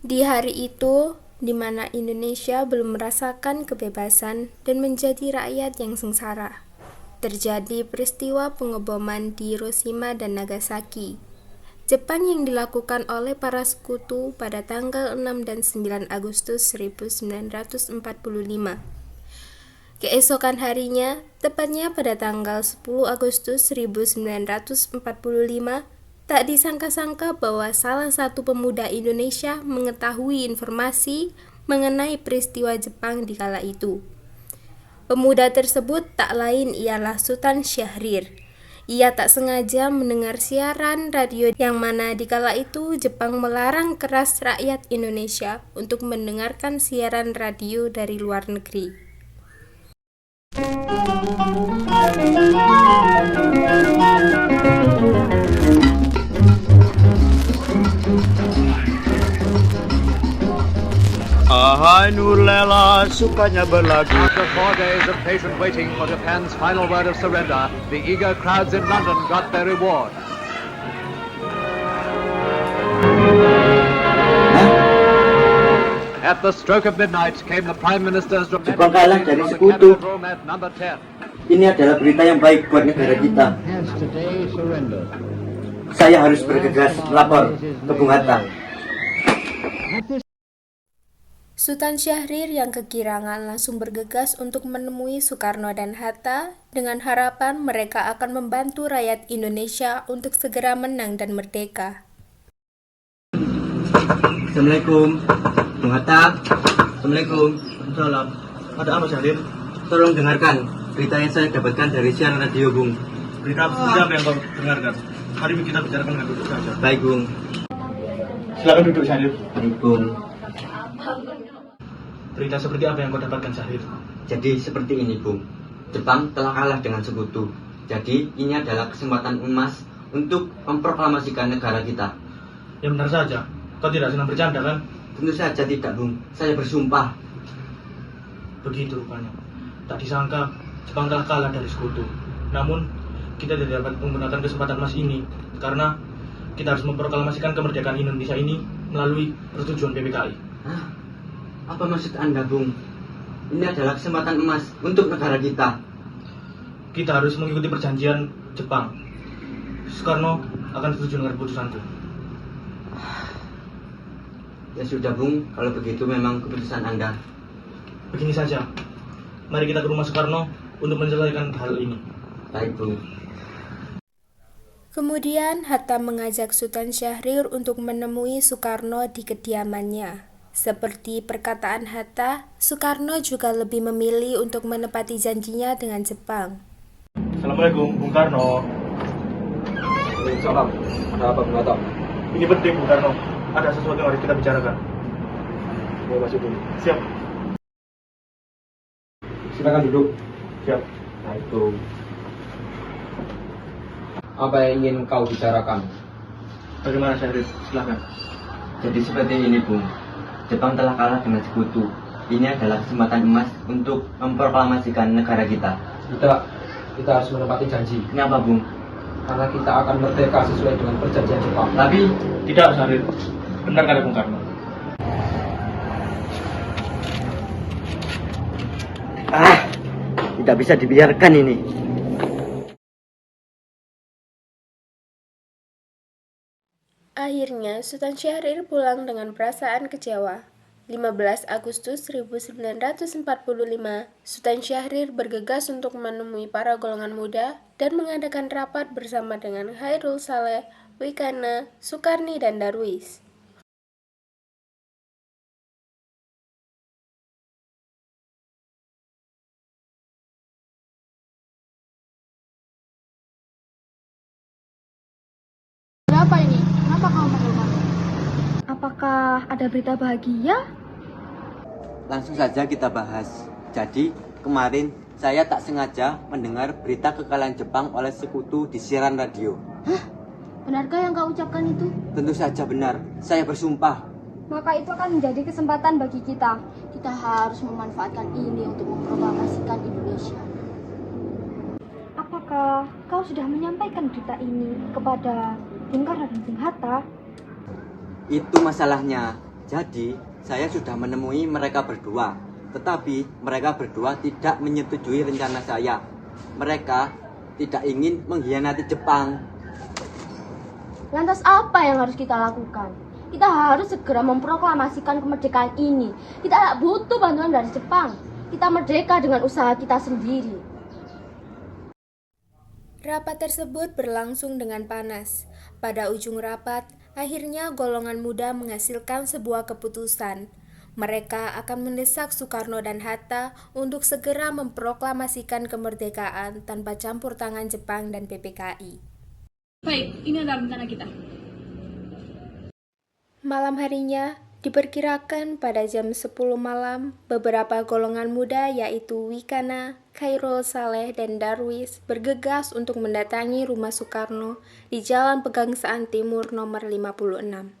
Di hari itu, di mana Indonesia belum merasakan kebebasan dan menjadi rakyat yang sengsara, terjadi peristiwa pengeboman di Hiroshima dan Nagasaki, Jepang yang dilakukan oleh para sekutu pada tanggal 6 dan 9 Agustus 1945. Keesokan harinya, tepatnya pada tanggal 10 Agustus 1945, tak disangka-sangka bahwa salah satu pemuda Indonesia mengetahui informasi mengenai peristiwa Jepang di kala itu. Pemuda tersebut tak lain ialah Sultan Syahrir. Ia tak sengaja mendengar siaran radio yang mana di kala itu Jepang melarang keras rakyat Indonesia untuk mendengarkan siaran radio dari luar negeri. Ahai Nurlela sukanya berlagu. After 4 days of patient waiting for Japan's final word of surrender, the eager crowds in London got their reward. At the stroke of midnight came the Prime Minister's Jepang kalah dari sekutu. room at number 10. Ini adalah berita yang baik buat negara kita. Saya harus bergegas lapor ke Bung Hatta. Sultan Syahrir yang kegirangan langsung bergegas untuk menemui Soekarno dan Hatta dengan harapan mereka akan membantu rakyat Indonesia untuk segera menang dan merdeka. Assalamualaikum, Bung Hatta. Assalamualaikum. Salam. Ada apa Syahrir? Tolong dengarkan berita yang saya dapatkan dari siaran radio, Bung. Berita apa yang kau dengarkan? Mari kita bicarakan dengan duduk saja. Baik, Bung. Silakan duduk Syahrir. Baik, Bung. Berita seperti apa yang kau dapatkan Syahrir? Jadi seperti ini, Bung. Jepang telah kalah dengan sekutu. Jadi ini adalah kesempatan emas untuk memproklamasikan negara kita. Ya benar saja. Kau tidak senang bercanda kan? Tentu saja tidak, Bung. Saya bersumpah. Begitu rupanya. Tak disangka Jepang telah kalah dari sekutu. Namun kita tidak dapat menggunakan kesempatan emas ini karena kita harus memproklamasikan kemerdekaan Indonesia ini melalui persetujuan PPKI. Hah? Apa maksud Anda, Bung? Ini adalah kesempatan emas untuk negara kita. Kita harus mengikuti perjanjian Jepang. Soekarno akan setuju dengan keputusanku. Ya sudah, Bung. Kalau begitu memang keputusan Anda. Begini saja, mari kita ke rumah Soekarno untuk menyelesaikan hal ini. Baik, Bung. Kemudian Hatta mengajak Sultan Syahrir untuk menemui Soekarno di kediamannya. Seperti perkataan Hatta, Soekarno juga lebih memilih untuk menepati janjinya dengan Jepang. Assalamualaikum, Bung Karno. Salam, ada apa Bung Hatta? Ini penting, Bung Karno. Ada sesuatu yang harus kita bicarakan. Mau masuk dulu. Siap, Silakan duduk. siap. Nah itu. Apa yang ingin kau bicarakan? Bagaimana Syahrir? Silakan. Jadi seperti ini, Bung. Jepang telah kalah dengan sekutu. Ini adalah kesempatan emas untuk memproklamasikan negara kita. Tidak, kita harus menepati janji. Kenapa, Bung? Karena kita akan merdeka sesuai dengan perjanjian Jepang. Tapi Tidak, Syahrir. Benar kata Bung Karno. tidak bisa dibiarkan ini. Akhirnya, Sultan Syahrir pulang dengan perasaan kecewa. 15 Agustus 1945, Sultan Syahrir bergegas untuk menemui para golongan muda dan mengadakan rapat bersama dengan Khairul Saleh, Wikana, Sukarni, dan Darwis. Apa ini? Kenapa kamu pakai mata? Apakah ada berita bahagia? Langsung saja kita bahas. Jadi, kemarin saya tak sengaja mendengar berita kekalahan Jepang oleh sekutu di siaran radio. Benarkah yang kau ucapkan itu? Tentu saja benar. Saya bersumpah. Maka itu akan menjadi kesempatan bagi kita. Kita harus memanfaatkan ini untuk memproklamasikan Indonesia. Apakah kau sudah menyampaikan berita ini kepada Bung Karno dan Bung Hatta? Itu masalahnya. Jadi, saya sudah menemui mereka berdua, tetapi mereka berdua tidak menyetujui rencana saya. Mereka tidak ingin mengkhianati Jepang. Lantas apa yang harus kita lakukan? Kita harus segera memproklamasikan kemerdekaan ini. Kita tidak butuh bantuan dari Jepang. Kita merdeka dengan usaha kita sendiri. Rapat tersebut berlangsung dengan panas. Pada ujung rapat, akhirnya golongan muda menghasilkan sebuah keputusan. Mereka akan mendesak Soekarno dan Hatta untuk segera memproklamasikan kemerdekaan tanpa campur tangan Jepang dan PPKI. Baik, ini adalah rencana kita. Malam harinya, diperkirakan pada jam 10 malam, beberapa golongan muda yaitu Wikana, Khairul Saleh, dan Darwis bergegas untuk mendatangi rumah Soekarno di Jalan Pegangsaan Timur nomor 56.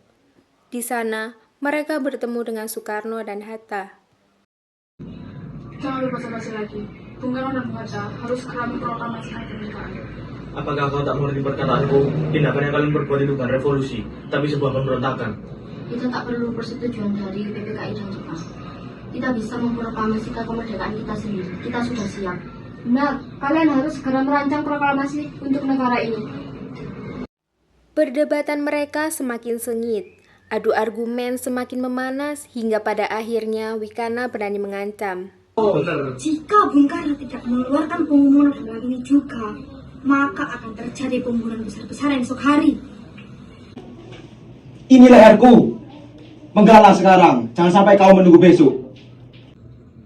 Di sana, mereka bertemu dengan Soekarno dan Hatta. Jangan lupa basa-basi lagi. Bung Karno dan Bung Hatta harus segera memproklamasikan kemerdekaan. Apakah kau tak mengerti perkataanku? Tindakan yang kalian perbuat itu bukan revolusi, tapi sebuah pemberontakan. Kita tak perlu persetujuan dari PPKI dan Jepang. Kita bisa memproklamasikan kemerdekaan kita sendiri. Kita sudah siap. Benar, kalian harus segera merancang proklamasi untuk negara ini. Perdebatan mereka semakin sengit. Adu argumen semakin memanas hingga pada akhirnya Wikana berani mengancam. Jika Bung Karno tidak mengeluarkan pengumuman pada ini juga, maka akan terjadi pembunuhan besar-besaran esok hari. Ini leherku. Menggalang sekarang, jangan sampai kau menunggu besok.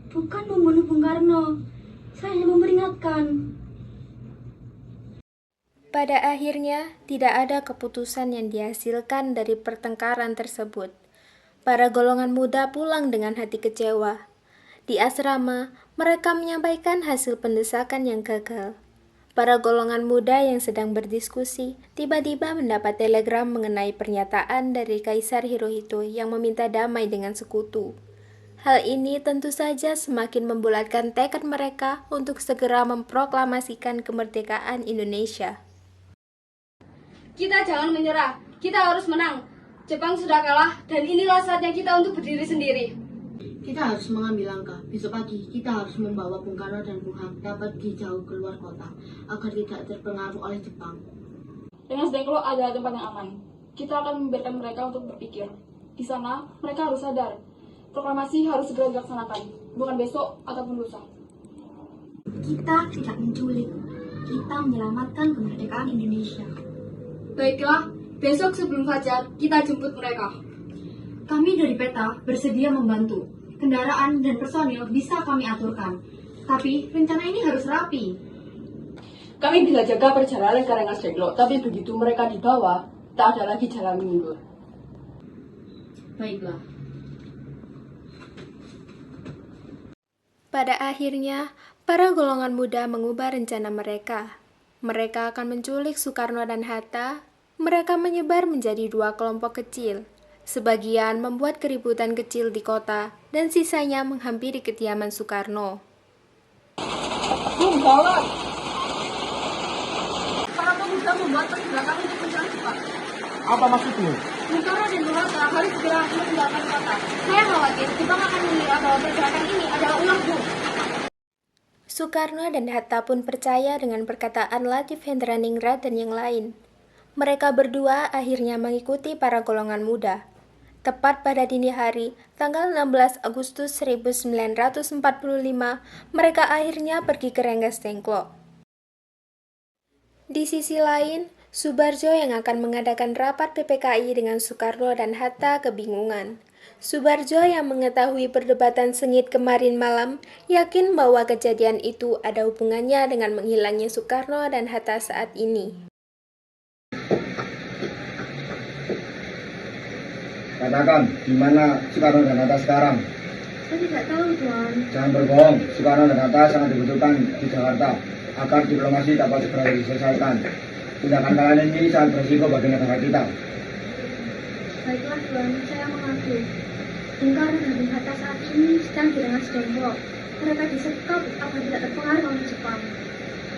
Bukan membunuh Bung Karno, saya hanya memperingatkan. Pada akhirnya, tidak ada keputusan yang dihasilkan dari pertengkaran tersebut. Para golongan muda pulang dengan hati kecewa. Di asrama, mereka menyampaikan hasil pendesakan yang gagal. Para golongan muda yang sedang berdiskusi tiba-tiba mendapat telegram mengenai pernyataan dari Kaisar Hirohito yang meminta damai dengan sekutu. Hal ini tentu saja semakin membulatkan tekad mereka untuk segera memproklamasikan kemerdekaan Indonesia. Kita jangan menyerah, kita harus menang. Jepang sudah kalah dan inilah saatnya kita untuk berdiri sendiri. Kita harus mengambil langkah. Besok pagi kita harus membawa Bung Karno dan Bung Hatta pergi jauh keluar kota agar tidak terpengaruh oleh Jepang. Rengas Dengklok adalah tempat yang aman. Kita akan membiarkan mereka untuk berpikir. Di sana, mereka harus sadar. Proklamasi harus segera dilaksanakan, bukan besok ataupun lusa. Kita tidak menculik, kita menyelamatkan kemerdekaan Indonesia. Baiklah, besok sebelum fajar kita jemput mereka. Kami dari PETA bersedia membantu. Kendaraan dan personil bisa kami aturkan. Tapi rencana ini harus rapi. Kami bisa jaga perjalanan ke Rengas Dengklok, tapi begitu mereka dibawa, tak ada lagi jalan mundur. Baiklah. Pada akhirnya, para golongan muda mengubah rencana mereka. Mereka akan menculik Soekarno dan Hatta. Mereka menyebar menjadi dua kelompok kecil. Sebagian membuat keributan kecil di kota, dan sisanya menghampiri kediaman Soekarno. Gawat! Para pemuda membuat pergerakan untuk mencari Jepang. Apa maksudmu? Bung Karno dan Bung Hatta harus segera meninggalkan kota. Saya khawatir Jepang akan mengira bahwa pergerakan ini adalah ulah bom. Soekarno dan Hatta pun percaya dengan perkataan Latif Hendraningrat dan yang lain. Mereka berdua akhirnya mengikuti para golongan muda. Tepat pada dini hari, tanggal 16 Agustus 1945, mereka akhirnya pergi ke Rengas Dengklok. Di sisi lain, Subarjo yang akan mengadakan rapat PPKI dengan Soekarno dan Hatta kebingungan. Subarjo yang mengetahui perdebatan sengit kemarin malam, yakin bahwa kejadian itu ada hubungannya dengan menghilangnya Soekarno dan Hatta saat ini. Katakan, di mana Soekarno dan Hatta sekarang? Saya tidak tahu, Tuan. Jangan berbohong, Soekarno dan Hatta sangat dibutuhkan di Jakarta agar diplomasi dapat segera diselesaikan. Tindakan kalian ini sangat berisiko bagi negara kita. Baiklah, Tuan, saya mengaku. Bung Karno dan Bung Hatta saat ini sedang di Rengas Dengklok. Mereka disekap agar tidak terpengaruh oleh Jepang.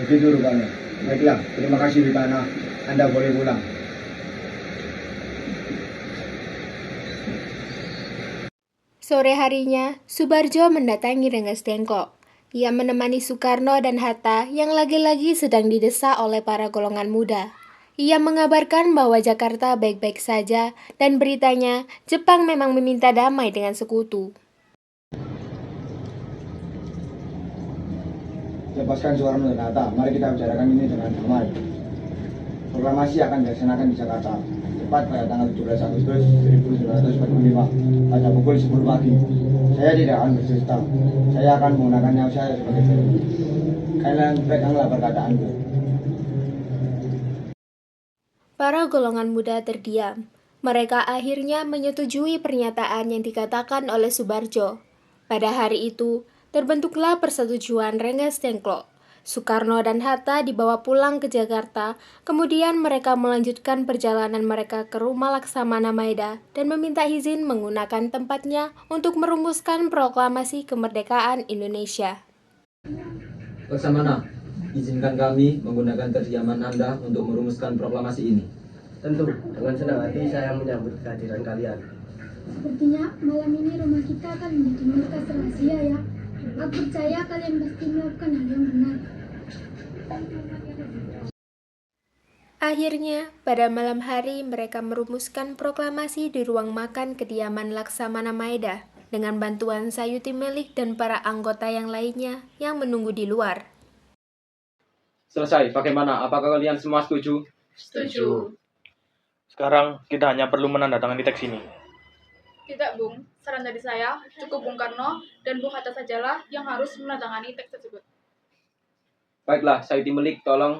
Begitu rupanya. Baiklah, terima kasih Wikana. Anda boleh pulang. Sore harinya, Subarjo mendatangi Rengas Dengklok. Ia menemani Soekarno dan Hatta yang lagi-lagi sedang didesak oleh para golongan muda. Ia mengabarkan bahwa Jakarta baik-baik saja dan beritanya Jepang memang meminta damai dengan sekutu. Lepaskan Soekarno dan Hatta, mari kita bicarakan ini dengan damai. Proklamasi akan dilaksanakan di Jakarta, tepat pada tanggal 17 Agustus 1945, pada pukul 10 pagi. Saya tidak akan berdusta, saya akan menggunakan nyawa saya sebagai bukti. Kalian peganglah perkataanku. Para golongan muda terdiam. Mereka akhirnya menyetujui pernyataan yang dikatakan oleh Subarjo. Pada hari itu, terbentuklah Persetujuan Rengas Dengklok. Soekarno dan Hatta dibawa pulang ke Jakarta, kemudian mereka melanjutkan perjalanan mereka ke rumah Laksamana Maeda dan meminta izin menggunakan tempatnya untuk merumuskan proklamasi kemerdekaan Indonesia. Laksamana, izinkan kami menggunakan kediaman Anda untuk merumuskan proklamasi ini. Tentu, dengan senang hati saya menyambut kehadiran kalian. Sepertinya malam ini rumah kita akan menjadi markas rahasia ya. Aku percaya kalian pasti melakukan hal yang benar. Akhirnya, pada malam hari mereka merumuskan proklamasi di ruang makan kediaman Laksamana Maeda dengan bantuan Sayuti Melik dan para anggota yang lainnya yang menunggu di luar. Selesai, bagaimana? Apakah kalian semua setuju? Setuju. Sekarang kita hanya perlu menandatangani teks ini. Tidak, Bung. Saran dari saya, cukup Bung Karno dan Bung Hatta sajalah yang harus menandatangani teks tersebut. Baiklah, Sayuti Melik, tolong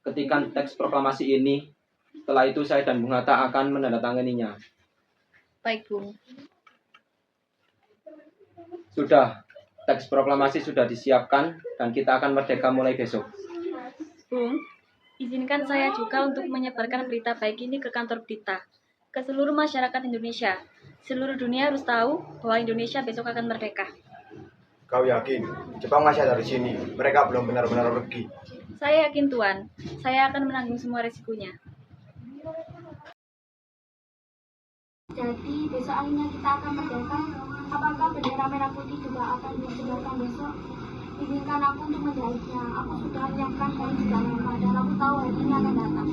ketikan teks proklamasi ini. Setelah itu saya dan Bung Hatta akan menandatanganinya. Baik, Bung. Sudah, teks proklamasi sudah disiapkan dan kita akan merdeka mulai besok. Bung, izinkan saya juga untuk menyebarkan berita baik ini ke kantor berita, ke seluruh masyarakat Indonesia. Seluruh dunia harus tahu bahwa Indonesia besok akan merdeka. Kau yakin? Jepang masih ada di sini. Mereka belum benar-benar pergi. Saya yakin, Tuan. Saya akan menanggung semua resikonya. Jadi besok akhirnya kita akan merdeka. Apakah bendera merah putih juga akan disebarkan besok? Izinkan aku untuk menjahitnya. Aku sudah menyiapkan kain sudah lama dan aku tahu hari ini akan datang.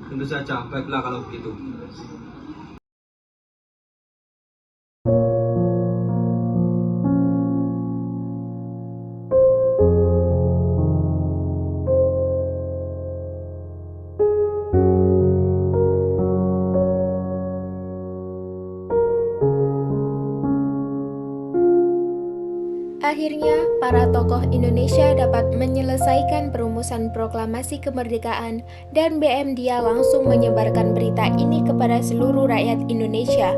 Tentu saja, baiklah kalau begitu. Akhirnya, para tokoh Indonesia dapat menyelesaikan perumusan proklamasi kemerdekaan dan BM Dia langsung menyebarkan berita ini kepada seluruh rakyat Indonesia.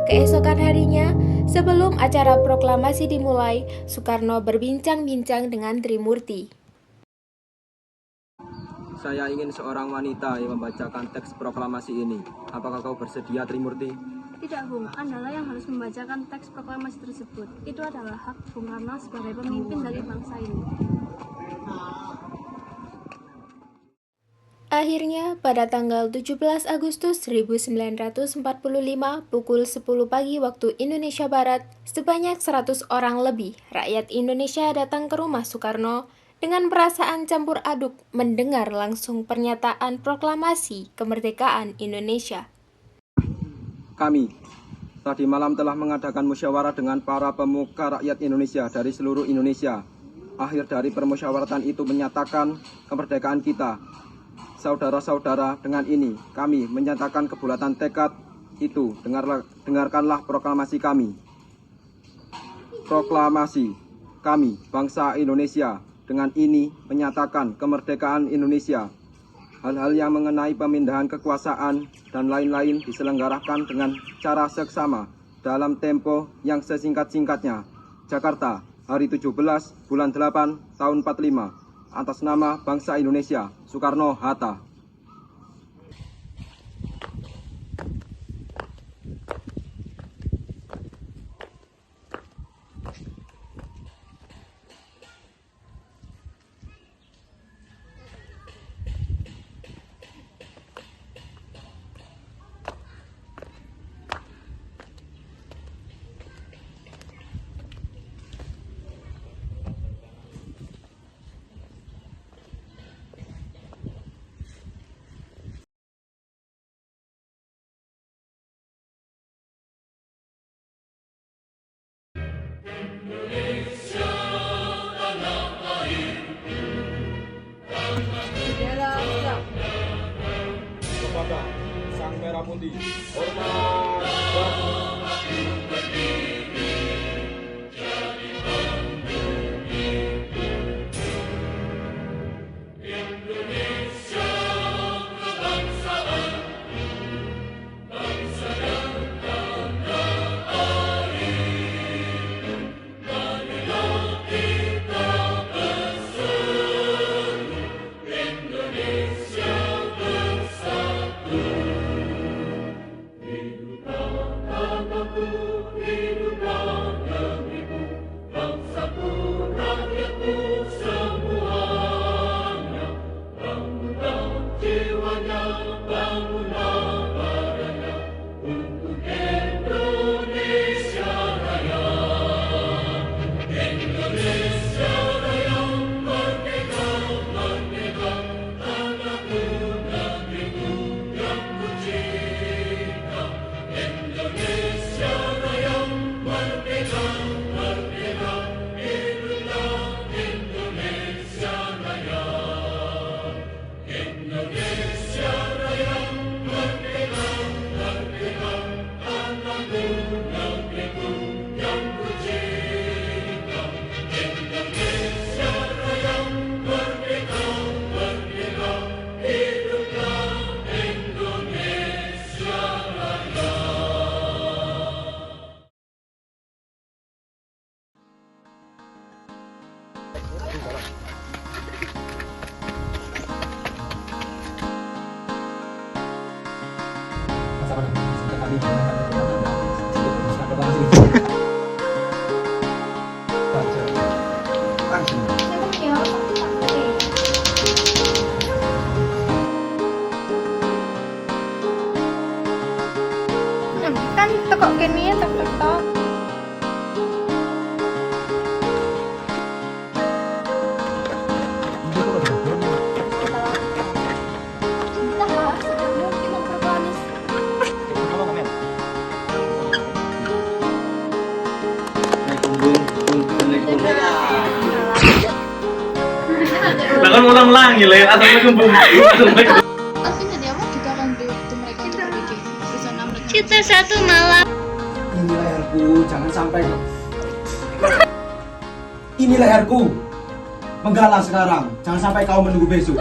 Keesokan harinya, sebelum acara proklamasi dimulai, Soekarno berbincang-bincang dengan Trimurti. Saya ingin seorang wanita yang membacakan teks proklamasi ini. Apakah kau bersedia, Trimurti? Tidak, Bung. Andalah yang harus membacakan teks proklamasi tersebut. Itu adalah hak Bung Karno sebagai pemimpin dari bangsa ini. Akhirnya, pada tanggal 17 Agustus 1945 pukul 10 pagi waktu Indonesia Barat, sebanyak 100 orang lebih rakyat Indonesia datang ke rumah Soekarno dengan perasaan campur aduk mendengar langsung pernyataan proklamasi kemerdekaan Indonesia. Kami tadi malam telah mengadakan musyawarah dengan para pemuka rakyat Indonesia dari seluruh Indonesia. Akhir dari permusyawaratan itu menyatakan kemerdekaan kita. Saudara-saudara, dengan ini kami menyatakan kebulatan tekad itu. Dengarkanlah proklamasi kami. Proklamasi kami, bangsa Indonesia, dengan ini menyatakan kemerdekaan Indonesia. Hal-hal yang mengenai pemindahan kekuasaan dan lain-lain diselenggarakan dengan cara seksama dalam tempo yang sesingkat-singkatnya. Jakarta, hari 17 bulan 8 tahun 45. Atas nama bangsa Indonesia, Soekarno-Hatta. Kepada Sang Merah Putih, hormat. Kan tekok kene tok. Kita harus segera mungkin memproklamasi. Bahkan ulang-ulangi lah ya, assalamualaikum. Artinya dia mau kita akan beri waktu mereka untuk berpikir. Di sana mereka Kita satu malam. Ini leherku, jangan sampai. Ini leherku. Menggalah sekarang, jangan sampai kau menunggu besok.